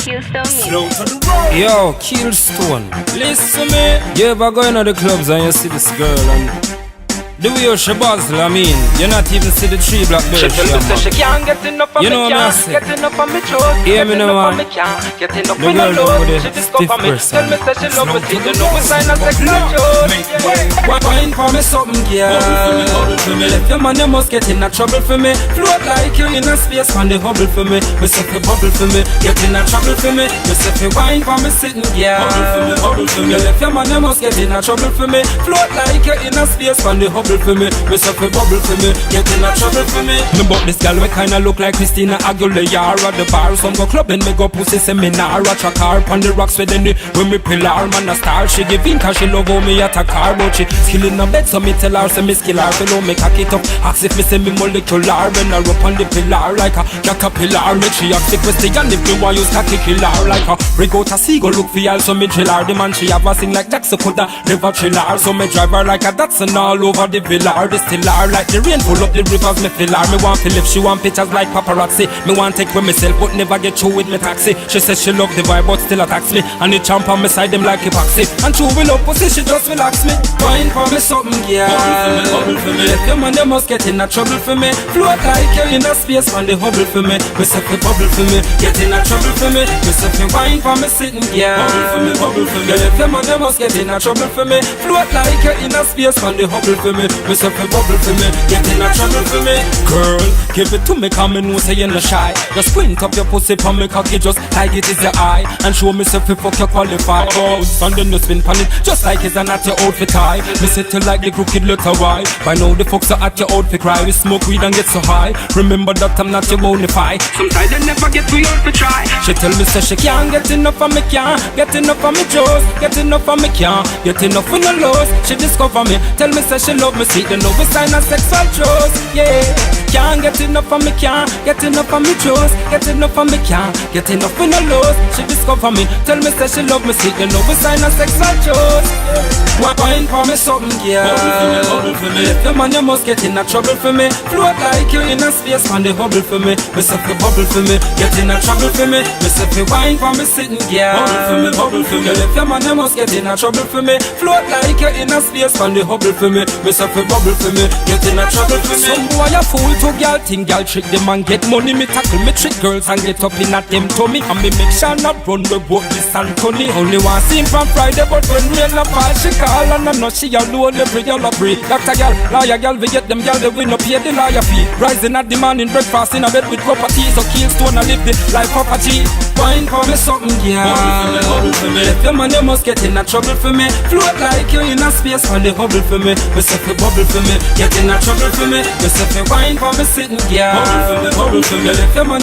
Keelstone Music. Slow to the road. Yo, Keelstone. Listen me. You ever go into the clubs and you see this girl and the way she buzzle, I mean, you not even see the tree black She bird. tell me say she can't get enough of You me, know what I can't say? get enough of me throat. Hear me Get now, enough of man. me, can't get enough The of me girl load. with the She discover me, stiff tell me say she love me, see the no sign of sex and joke. Wine for me something, girl. For me, left your man, you must get in a trouble for me. Float like you in a space, man, the hubble for me. Me say fi bubble for me, get in a trouble for me. Me say fi wine for me sitting, girl. Hubble for me, left your man, you must get in a trouble for me. Float like you in a space, man, the hubble for me. Me say fi bubble for me, get in a trouble for me. Me but this girl we kinda look like Christina Aguilera. The bar, some go club and me go pussy seminar. Watch a car on the rocks with the when me pillar, man a star. She give in cause she love how me at a car, but she skill in a bed, so me tell her say me skill her. Below me cock it up, ask if me say me molecular. When her up on the pillar like a caterpillar. Make she ask the question if me want use cocky killer. Like a rig out a seagull look for y'all, so me drill her. The man she have a sing like Jackson coulda never chill her. So me drive her like a Datsun all over the villa. The stiller like the rain full up the rivers, me fill her. Me want to live, she want pictures like paparazzi. Me want take with myself but never get through with me taxi. She says she love the vibe but still attacks me. And the champ on me side them like epoxy. And true we love pussy, she just relax me. Wine for me something, girl. Bubble for me. Let them and they must get in a trouble for me. Float like you in a space, man, they hubble for me. Me say fi bubble for me, get in a trouble for me. Me say fi wine for me sitting, girl. Bubble for me. Let them and they must get in a trouble for me. Float like you in a space, man, they hubble for me. Me say fi bubble for me, get in a trouble for me. Girl, give it to me, come and know say you're not shy. Just squint up your pussy for me cocky just like it is your eye. And show me say fi fuck you qualify. Oh, and then you spin pan it just like it's not your outfit tie. Me sit you like the crooked letter Y. By now the fucks are at your outfit cry. We smoke weed and get so high. Remember that I'm not your bonafide. Sometimes they never get to your to try. She tell me say she can't get enough of me, can't get enough of me Joes, get enough of me, can't get enough of no lows. She discover me, tell me say she love me, see the no sign of sexual chose. Yeah, can't get enough of me, can't get enough of me Joes, get enough of me, can't get enough of no lows. She discover me, tell me say she love me, see the no sign of sexual chose. Wine for me something, girl. Bubble for me. If the man you must get in a trouble for me. Float like you in a space, man, they hubble for me. Me say fi bubble for me, get in a trouble for me. Me say fi wine for me sitting, girl. Bubble for me. If the man you must get in a trouble for me. Float like you in a space, man, they hubble for me. Me say fi bubble for me, get in a trouble for me. Some boy a fool to girl, think girl trick them and get money. Me tackle me trick girls and get up in at them tummy. And me make sure not run with both this and Tony. Only one scene from Friday, but when rain a fall, she call and I know she alone every girl a pray. Doctor girl, lawyer girl, we get them girl, they win up pay the lawyer fee. Rising at the morning, breakfast in a bed with property. So Keelstone a live the life of a G. Wine for me something, girl. Bubble for me. If your man you must get in a trouble for me. Float like you in a space, man, they hubble for me. Me say fi bubble for me, get in a trouble for me. Me say fi wine for me sitting, girl. Bubble for me. If your man